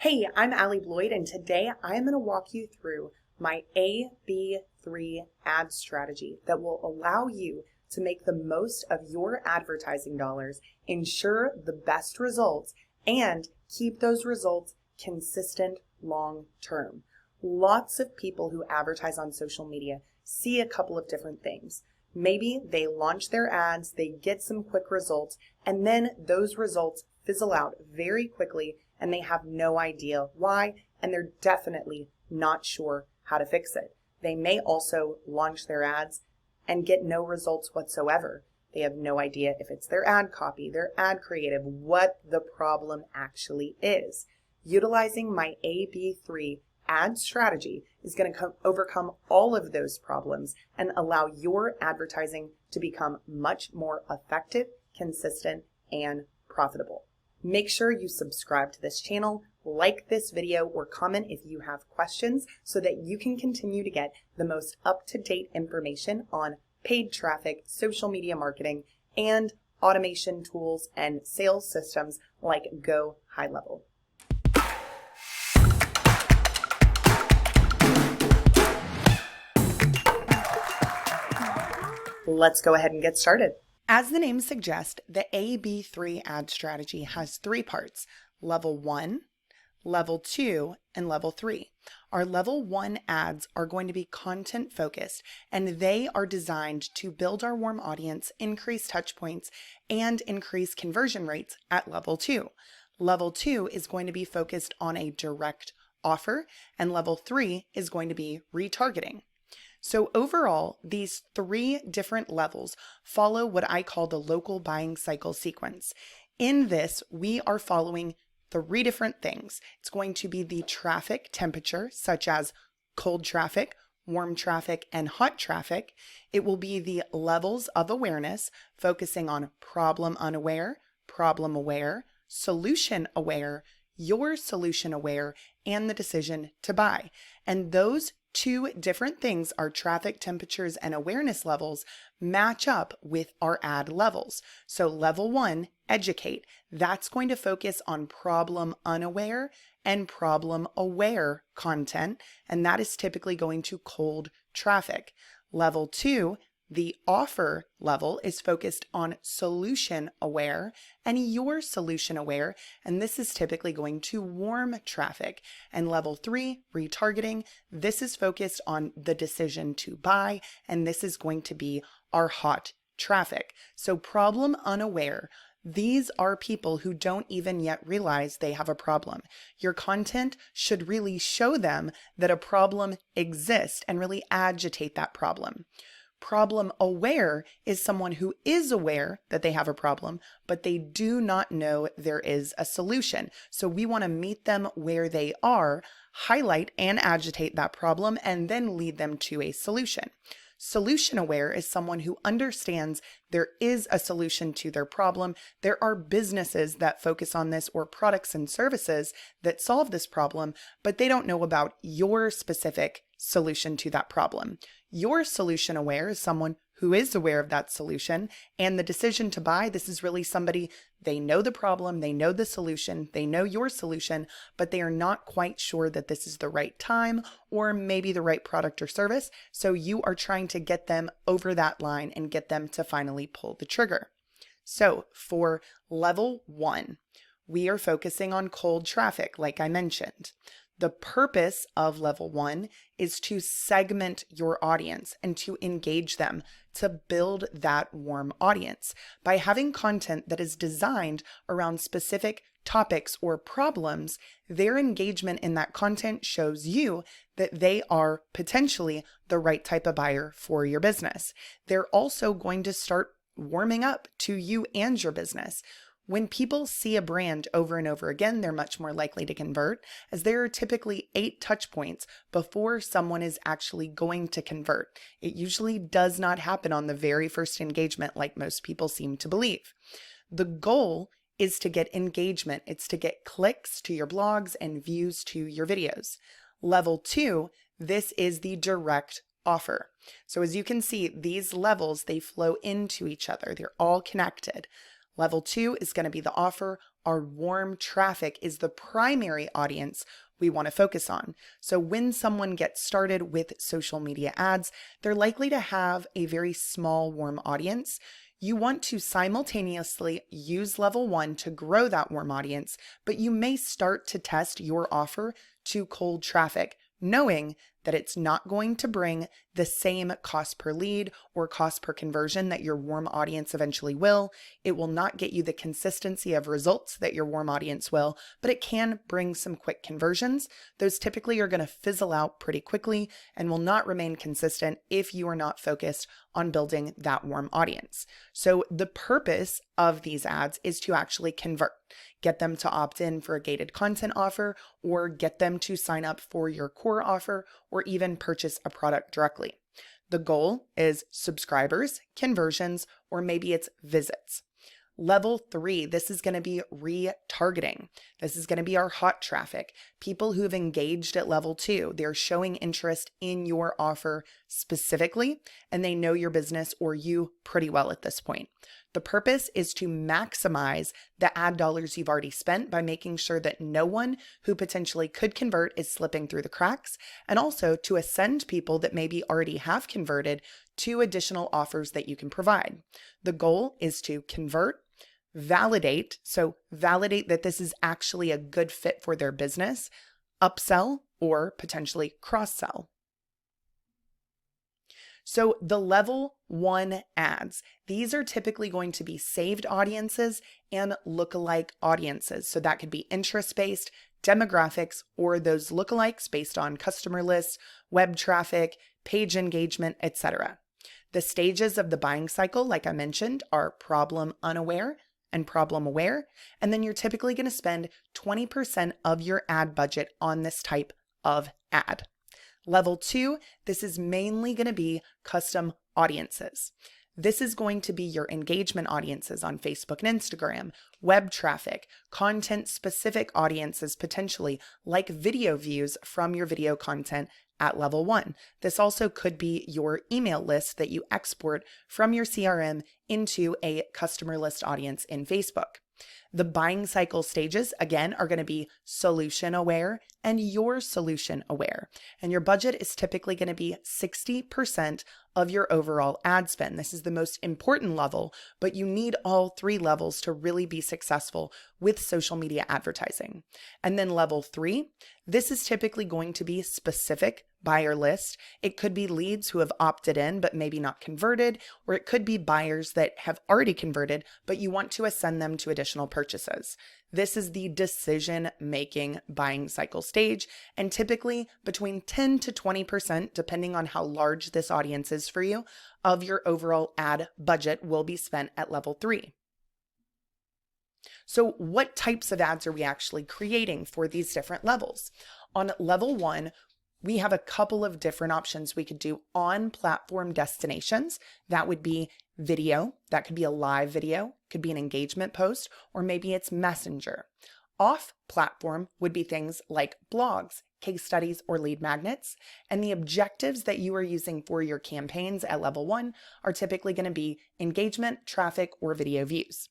Hey, I'm Allie Bloyd, and today I am going to walk you through my AB3 ad strategy that will allow you to make the most of your advertising dollars, ensure the best results, and keep those results consistent long term. Lots of people who advertise on social media see a couple of different things. Maybe they launch their ads, they get some quick results, and then those results fizzle out very quickly and they have no idea why, and they're definitely not sure how to fix it. They may also launch their ads and get no results whatsoever. They have no idea if it's their ad copy, their ad creative, what the problem actually is. Utilizing my AB3 ad strategy is going to overcome all of those problems and allow your advertising to become much more effective, consistent, and profitable. Make sure you subscribe to this channel, like this video, or comment if you have questions so that you can continue to get the most up-to-date information on paid traffic, social media marketing, and automation tools and sales systems like Go High Level. Let's go ahead and get started. As the name suggests, the AB3 ad strategy has three parts: level 1, level 2, and level 3. Our level 1 ads are going to be content focused, and they are designed to build our warm audience, increase touch points, and increase conversion rates at level 2. Level 2 is going to be focused on a direct offer, and level 3 is going to be retargeting. So overall, these three different levels follow what I call the local buying cycle sequence. In this, we are following three different things. It's going to be the traffic temperature, such as cold traffic, warm traffic, and hot traffic. It will be the levels of awareness, focusing on problem unaware, problem aware, solution aware, your solution aware, and the decision to buy. And those two different things, our traffic temperatures and awareness levels, match up with our ad levels. So level 1, educate, that's going to focus on problem unaware and problem aware content, and that is typically going to cold traffic. Level 2, the offer level, is focused on solution aware and your solution aware, and this is typically going to warm traffic. And level 3, retargeting, this is focused on the decision to buy, and this is going to be our hot traffic. So problem unaware, these are people who don't even yet realize they have a problem. Your content should really show them that a problem exists and really agitate that problem. Problem aware is someone who is aware that they have a problem, but they do not know there is a solution. So we want to meet them where they are, highlight and agitate that problem, and then lead them to a solution. Solution aware is someone who understands there is a solution to their problem. There are businesses that focus on this, or products and services that solve this problem, but they don't know about your specific solution to that problem. Your solution aware is someone who is aware of that solution, and the decision to buy, this is really somebody, they know the problem, they know the solution, they know your solution, but they are not quite sure that this is the right time or maybe the right product or service. So you are trying to get them over that line and get them to finally pull the trigger. So for level 1, we are focusing on cold traffic, like I mentioned. The purpose of level 1 is to segment your audience and to engage them, to build that warm audience by having content that is designed around specific topics or problems. Their engagement in that content shows you that they are potentially the right type of buyer for your business. They're also going to start warming up to you and your business. When people see a brand over and over again, they're much more likely to convert, as there are typically 8 touch points before someone is actually going to convert. It usually does not happen on the very first engagement like most people seem to believe. The goal is to get engagement. It's to get clicks to your blogs and views to your videos. Level 2, this is the direct offer. So as you can see, these levels, they flow into each other. They're all connected. Level 2 is going to be the offer. Our warm traffic is the primary audience we want to focus on. So when someone gets started with social media ads, they're likely to have a very small warm audience. You want to simultaneously use level 1 to grow that warm audience, but you may start to test your offer to cold traffic, knowing that it's not going to bring the same cost per lead or cost per conversion that your warm audience eventually will. It will not get you the consistency of results that your warm audience will, but it can bring some quick conversions. Those typically are going to fizzle out pretty quickly and will not remain consistent if you are not focused on building that warm audience. So the purpose of these ads is to actually convert. Get them to opt in for a gated content offer, or get them to sign up for your core offer, or even purchase a product directly. The goal is subscribers, conversions, or maybe it's visits. Level 3, this is going to be retargeting. This is going to be our hot traffic. People who have engaged at level 2, they're showing interest in your offer specifically, and they know your business or you pretty well at this point. The purpose is to maximize the ad dollars you've already spent by making sure that no one who potentially could convert is slipping through the cracks, and also to ascend people that maybe already have converted to additional offers that you can provide. The goal is to convert, validate, so validate that this is actually a good fit for their business, upsell, or potentially cross-sell. So the level 1 ads, these are typically going to be saved audiences and lookalike audiences. So that could be interest-based, demographics, or those lookalikes based on customer lists, web traffic, page engagement, etc. The stages of the buying cycle, like I mentioned, are problem unaware and problem aware. And then you're typically going to spend 20% of your ad budget on this type of ad. Level 2, this is mainly going to be custom audiences. This is going to be your engagement audiences on Facebook and Instagram, web traffic, content-specific audiences potentially, like video views from your video content at level 1. This also could be your email list that you export from your CRM into a customer list audience in Facebook. The buying cycle stages, again, are going to be solution aware and your solution aware. And your budget is typically going to be 60% of your overall ad spend. This is the most important level, but you need all 3 levels to really be successful with social media advertising. And then level 3, this is typically going to be specific buyer list. It could be leads who have opted in but maybe not converted, or it could be buyers that have already converted, but you want to ascend them to additional purchases. This is the decision-making buying cycle stage, and typically between 10 to 20%, depending on how large this audience is for you, of your overall ad budget will be spent at level 3. So what types of ads are we actually creating for these different levels? On level 1, we have a couple of different options we could do on platform destinations. That would be video, that could be a live video, could be an engagement post, or maybe it's Messenger. Off platform would be things like blogs, case studies, or lead magnets. And the objectives that you are using for your campaigns at level 1 are typically going to be engagement, traffic, or video views.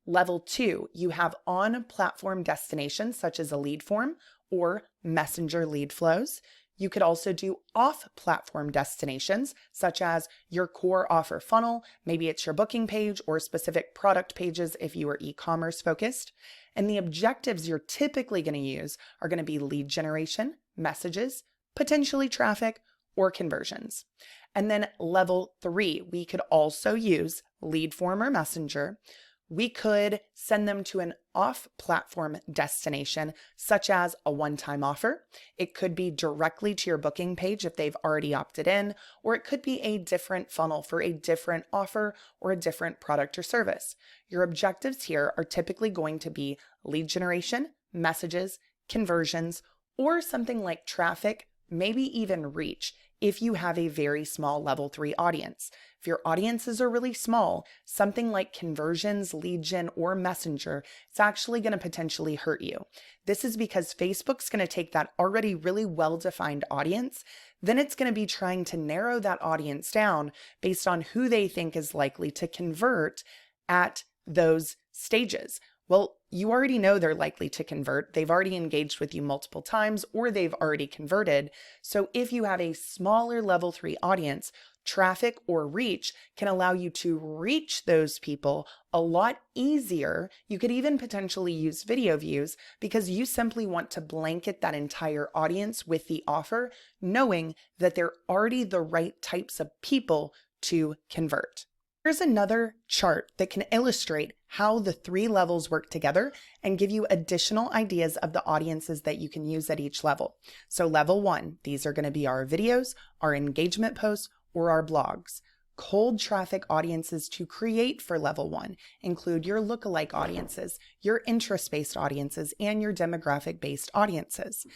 Level 2, you have on platform destinations such as a lead form or Messenger lead flows. You could also do off-platform destinations, such as your core offer funnel. Maybe it's your booking page or specific product pages if you are e-commerce focused. And the objectives you're typically going to use are going to be lead generation, messages, potentially traffic, or conversions. And then level 3, we could also use lead form or Messenger. We could send them to an off-platform destination, such as a one-time offer. It could be directly to your booking page if they've already opted in, or it could be a different funnel for a different offer or a different product or service. Your objectives here are typically going to be lead generation, messages, conversions, or something like traffic, maybe even reach, if you have a very small level 3 audience. If your audiences are really small, something like conversions, lead gen, or Messenger, it's actually going to potentially hurt you. This is because Facebook's going to take that already really well-defined audience, then it's going to be trying to narrow that audience down based on who they think is likely to convert at those stages. Well, you already know they're likely to convert. They've already engaged with you multiple times, or they've already converted. So if you have a smaller level 3 audience, traffic or reach can allow you to reach those people a lot easier. You could even potentially use video views because you simply want to blanket that entire audience with the offer, knowing that they're already the right types of people to convert. Here's another chart that can illustrate how the 3 levels work together and give you additional ideas of the audiences that you can use at each level. So level 1, these are going to be our videos, our engagement posts, or our blogs. Cold traffic audiences to create for level 1 include your lookalike audiences, your interest-based audiences, and your demographic-based audiences.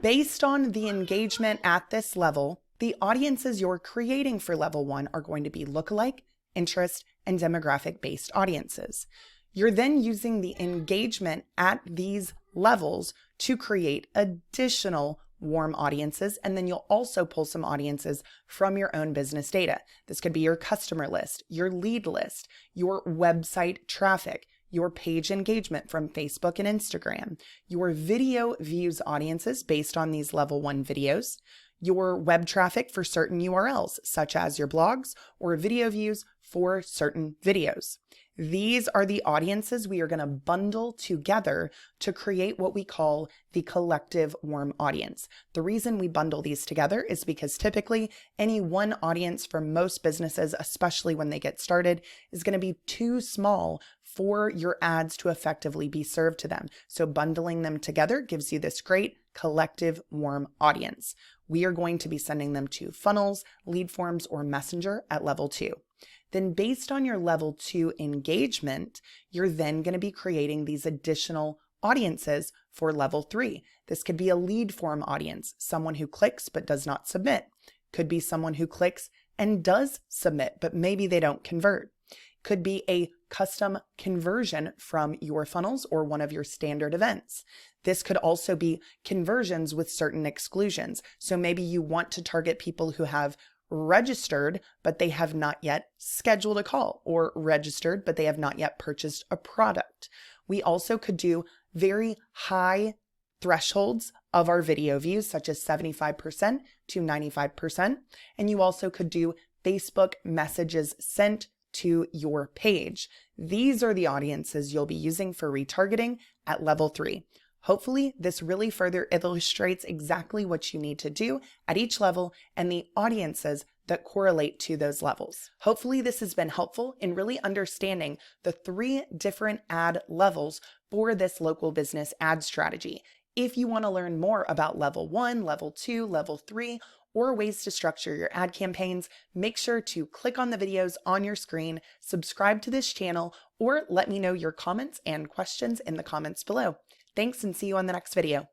Based on the engagement at this level, the audiences you're creating for level 1 are going to be lookalike, interest, and demographic-based audiences. You're then using the engagement at these levels to create additional warm audiences, and then you'll also pull some audiences from your own business data. This could be your customer list, your lead list, your website traffic, your page engagement from Facebook and Instagram, your video views audiences based on these level 1 videos, your web traffic for certain URLs, such as your blogs, or video views for certain videos. These are the audiences we are going to bundle together to create what we call the collective warm audience. The reason we bundle these together is because typically any one audience for most businesses, especially when they get started, is going to be too small for your ads to effectively be served to them. So bundling them together gives you this great collective warm audience. We are going to be sending them to funnels, lead forms, or messenger at level 2. Then based on your level 2 engagement, you're then going to be creating these additional audiences for level 3. This could be a lead form audience, someone who clicks but does not submit. Could be someone who clicks and does submit, but maybe they don't convert. Could be a custom conversion from your funnels or one of your standard events. This could also be conversions with certain exclusions. So maybe you want to target people who have registered, but they have not yet scheduled a call, or registered, but they have not yet purchased a product. We also could do very high thresholds of our video views, such as 75% to 95%. And you also could do Facebook messages sent to your page. These are the audiences you'll be using for retargeting at level 3. Hopefully, this really further illustrates exactly what you need to do at each level and the audiences that correlate to those levels. Hopefully, this has been helpful in really understanding the 3 different ad levels for this local business ad strategy. If you want to learn more about level 1, level 2, level 3, or ways to structure your ad campaigns, make sure to click on the videos on your screen, subscribe to this channel, or let me know your comments and questions in the comments below. Thanks, and see you on the next video.